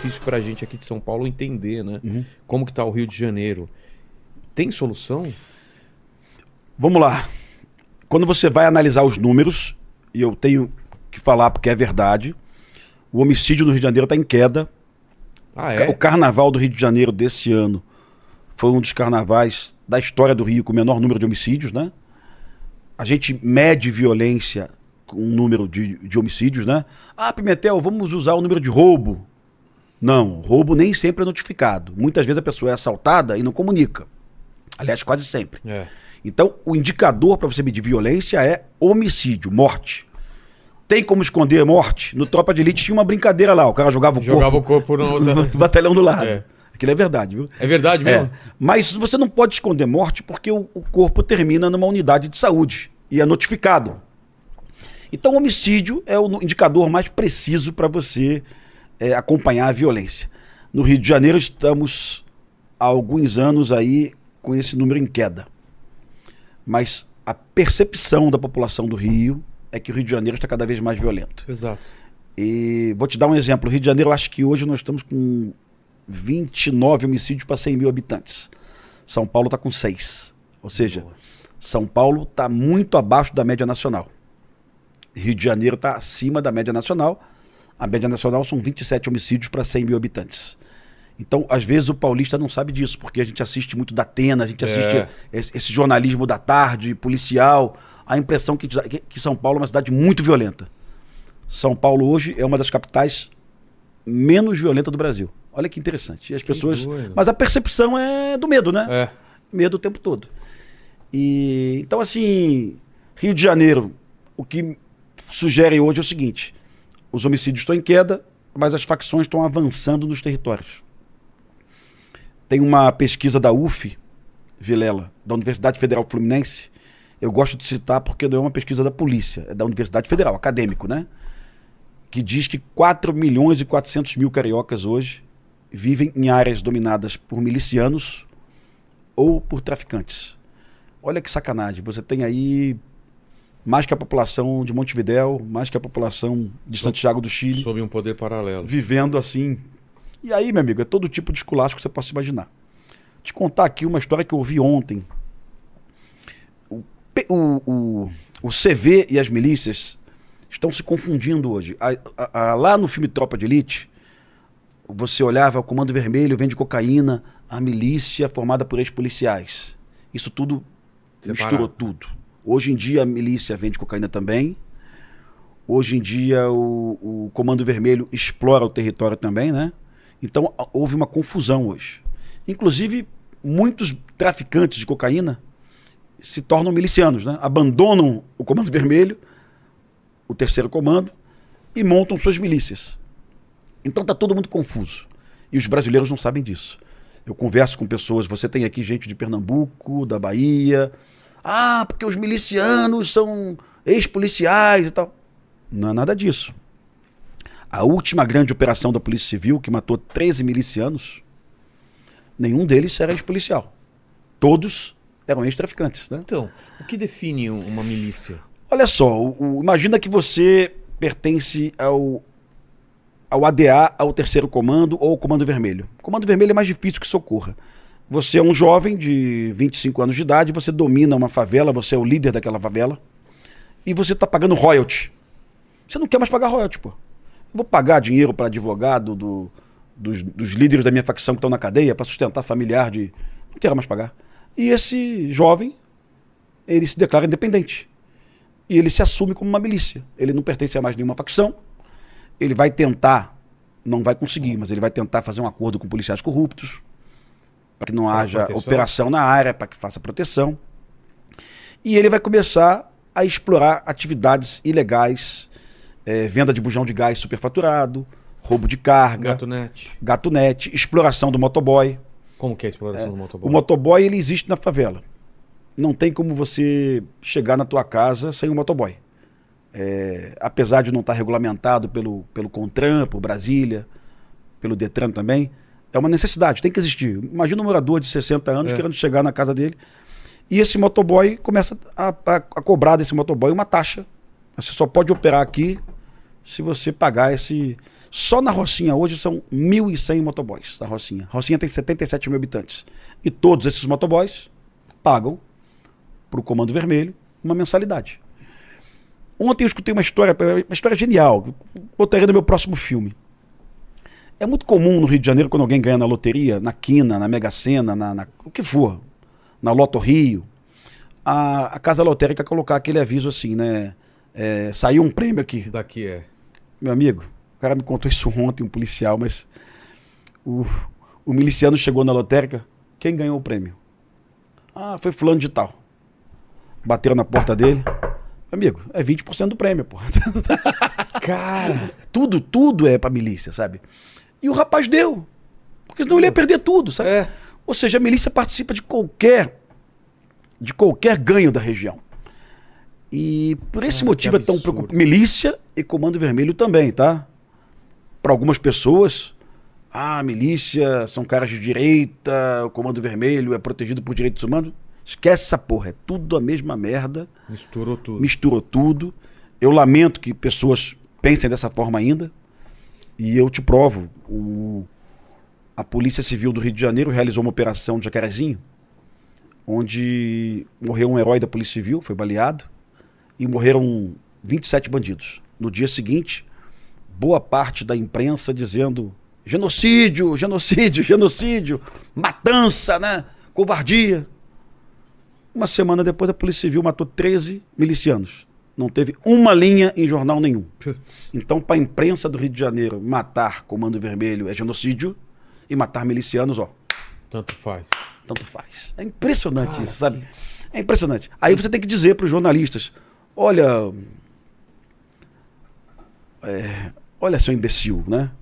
difícil pra gente aqui de São Paulo entender, né? Como que tá o Rio de Janeiro. Tem solução? Vamos lá. Quando você vai analisar os números, e eu tenho que falar porque é verdade, o homicídio no Rio de Janeiro está em queda. O carnaval do Rio de Janeiro desse ano foi um dos carnavais da história do Rio com o menor número de homicídios, né? A gente mede violência com um número de homicídios, né? Ah, Pimentel, vamos usar o número de roubo. Não, roubo nem sempre é notificado. Muitas vezes a pessoa é assaltada e não comunica. Aliás, quase sempre. Então, o indicador para você medir violência é homicídio, morte. Tem como esconder a morte? No Tropa de Elite tinha uma brincadeira lá, o cara jogava o corpo no batalhão do lado. Aquilo é verdade, viu? É verdade mesmo? Mas você não pode esconder morte porque o corpo termina numa unidade de saúde e é notificado. Então o homicídio é o indicador mais preciso para você acompanhar a violência. No Rio de Janeiro estamos há alguns anos aí com esse número em queda. Mas a percepção da população do Rio é que o Rio de Janeiro está cada vez mais violento. Exato. E vou te dar um exemplo. O Rio de Janeiro, eu acho que hoje nós estamos com 29 homicídios para 100 mil habitantes. São Paulo está com 6. Ou seja, São Paulo está muito abaixo da média nacional. Rio de Janeiro está acima da média nacional. A média nacional são 27 homicídios para 100 mil habitantes. Então, às vezes, o paulista não sabe disso, porque a gente assiste muito da Atena, a gente assiste esse jornalismo da tarde, policial. A impressão que São Paulo é uma cidade muito violenta. São Paulo hoje é uma das capitais menos violentas do Brasil. Olha que interessante. E as pessoas... Mas a percepção é do medo, né? Medo o tempo todo. Então, assim, Rio de Janeiro, o que sugere hoje é o seguinte: os homicídios estão em queda, mas as facções estão avançando nos territórios. Tem uma pesquisa da UF, Vilela, da Universidade Federal Fluminense. Eu gosto de citar porque não é uma pesquisa da polícia, é da Universidade Federal, acadêmico, né? Que diz que 4 milhões e 400 mil cariocas hoje vivem em áreas dominadas por milicianos ou por traficantes. Olha que sacanagem, você tem aí mais que a população de Montevidéu, mais que a população de Santiago do Chile. Sob um poder paralelo. Vivendo assim. E aí, meu amigo, é todo tipo de esculacho que você possa imaginar. Vou te contar aqui uma história que eu ouvi ontem. O CV e as milícias estão se confundindo hoje. Lá no filme Tropa de Elite, você olhava o Comando Vermelho, vende cocaína, a milícia formada por ex-policiais. Isso tudo misturou tudo. Hoje em dia a milícia vende cocaína também. Hoje em dia o Comando Vermelho explora o território também, né? Então houve uma confusão hoje. Inclusive, muitos traficantes de cocaína se tornam milicianos, né? Abandonam o Comando Vermelho, o terceiro comando, e montam suas milícias. Então está todo mundo confuso. E os brasileiros não sabem disso. Eu converso com pessoas, você tem aqui gente de Pernambuco, da Bahia. Ah, porque os milicianos são ex-policiais e tal. Não é nada disso. A última grande operação da Polícia Civil, que matou 13 milicianos, nenhum deles era ex-policial. Todos eram ex-traficantes, né? Então, o que define uma milícia? Olha só, imagina que você pertence ao ADA, ao terceiro comando ou ao Comando Vermelho. O Comando Vermelho é mais difícil que socorra. Você é um jovem de 25 anos de idade, você domina uma favela, você é o líder daquela favela, e você está pagando royalty. Você não quer mais pagar royalty, pô. Eu vou pagar dinheiro para advogado dos líderes da minha facção que estão na cadeia para sustentar familiar de... Não quero mais pagar. E esse jovem, ele se declara independente. E ele se assume como uma milícia. Ele não pertence a mais nenhuma facção. Ele vai tentar, não vai conseguir, mas ele vai tentar fazer um acordo com policiais corruptos, para que não haja operação na área, para que faça proteção. E ele vai começar a explorar atividades ilegais, venda de bujão de gás superfaturado, roubo de carga, gatunete, exploração do motoboy. Como que é a exploração do motoboy? O motoboy, ele existe na favela. Não tem como você chegar na tua casa sem um motoboy. Apesar de não estar regulamentado pelo CONTRAN, por Brasília, pelo DETRAN também, é uma necessidade, tem que existir. Imagina um morador de 60 anos querendo chegar na casa dele, e esse motoboy começa a cobrar desse motoboy uma taxa. Você só pode operar aqui se você pagar esse... Só na Rocinha hoje são 1.100 motoboys da Rocinha. A Rocinha tem 77 mil habitantes. E todos esses motoboys pagam para o Comando Vermelho uma mensalidade. Ontem eu escutei uma história genial. Botaria no meu próximo filme. É muito comum no Rio de Janeiro, quando alguém ganha na loteria, na quina, na Mega Sena, o que for, na Loto Rio, a casa lotérica colocar aquele aviso assim, né? Saiu um prêmio aqui. Daqui é. Meu amigo, o cara me contou isso ontem, um policial, mas o miliciano chegou na lotérica, quem ganhou o prêmio? Ah, foi fulano de tal. Bateram na porta dele. Amigo, é 20% do prêmio, porra. Cara! Tudo é pra milícia, sabe? E o rapaz deu. Porque senão ele ia perder tudo, sabe? Ou seja, a milícia participa de qualquer ganho da região. E por esse motivo é tão preocupante. Milícia e Comando Vermelho também, tá? Para algumas pessoas, milícia são caras de direita, o Comando Vermelho é protegido por direitos humanos. Esquece essa porra, é tudo a mesma merda. Misturou tudo. Eu lamento que pessoas pensem dessa forma ainda. E eu te provo, a Polícia Civil do Rio de Janeiro realizou uma operação de Jacarezinho, onde morreu um herói da Polícia Civil, foi baleado, e morreram 27 bandidos. No dia seguinte, boa parte da imprensa dizendo genocídio, genocídio, genocídio, matança, né? Covardia. Uma semana depois, a Polícia Civil matou 13 milicianos. Não teve uma linha em jornal nenhum. Então, para a imprensa do Rio de Janeiro, matar Comando Vermelho é genocídio e matar milicianos, ó. Tanto faz. Tanto faz. É impressionante isso, sabe? É impressionante. Aí você tem que dizer para os jornalistas, olha, seu imbecil, né?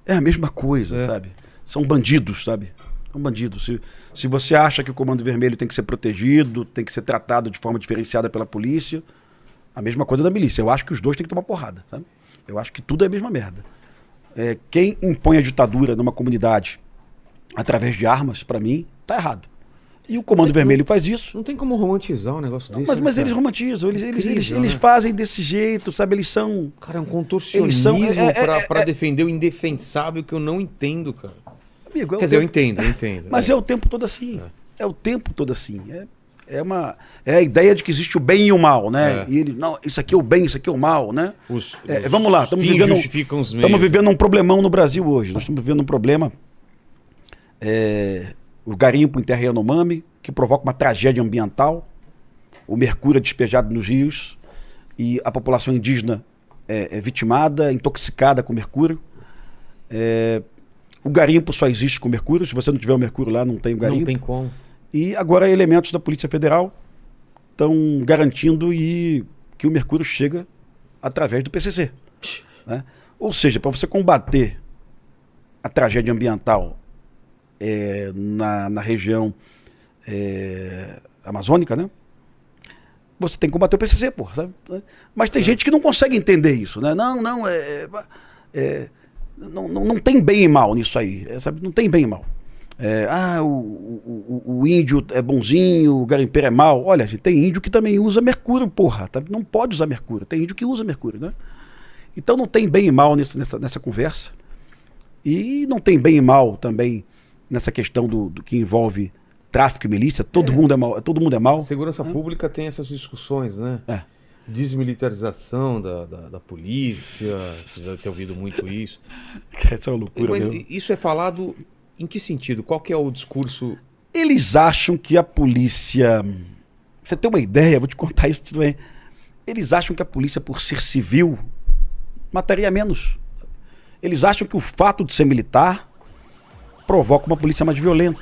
É a mesma coisa, sabe? São bandidos, sabe? São bandidos. Se você acha que o Comando Vermelho tem que ser protegido, tem que ser tratado de forma diferenciada pela polícia, a mesma coisa da milícia. Eu acho que os dois têm que tomar porrada, sabe? Eu acho que tudo é a mesma merda. Quem impõe a ditadura numa comunidade através de armas, para mim, tá errado. E o Comando Vermelho faz isso. Não tem como romantizar um negócio desse. Mas eles romantizam, eles fazem desse jeito, sabe? Eles são... Cara, é um contorcionismo pra defender o indefensável que eu não entendo, cara. Amigo, quer dizer, eu entendo. Mas é o tempo todo assim. É o tempo todo assim. É a ideia de que existe o bem e o mal, né? E ele, não, isso aqui é o bem, isso aqui é o mal, né? Vamos lá, estamos vivendo um problemão no Brasil hoje. Nós estamos vivendo um problema... o garimpo em terra Yanomami, que provoca uma tragédia ambiental, o mercúrio é despejado nos rios e a população indígena é vitimada, intoxicada com mercúrio. O garimpo só existe com mercúrio, se você não tiver o mercúrio lá, não tem o garimpo. Não tem como. E agora elementos da Polícia Federal estão garantindo que o mercúrio chega através do PCC. Né? Ou seja, para você combater a tragédia ambiental na região amazônica, né? Você tem que combater o PCC, porra, sabe? Mas tem gente que não consegue entender isso, né? Não tem bem e mal nisso aí, sabe? Não tem bem e mal. O índio é bonzinho, o garimpeiro é mal. Olha, gente, tem índio que também usa mercúrio, porra, tá? Não pode usar mercúrio, tem índio que usa mercúrio, né? Então não tem bem e mal nessa conversa. E não tem bem e mal também nessa questão do que envolve tráfico e milícia. Todo mundo é mal. Segurança pública tem essas discussões, né? Desmilitarização da polícia, você deve ter ouvido muito isso. Essa é uma loucura. Mas mesmo. Isso é falado em que sentido? Qual que é o discurso? Eles acham que a polícia... Você tem uma ideia? Vou te contar isso também. Eles acham que a polícia, por ser civil, mataria menos. Eles acham que o fato de ser militar provoca uma polícia mais violenta.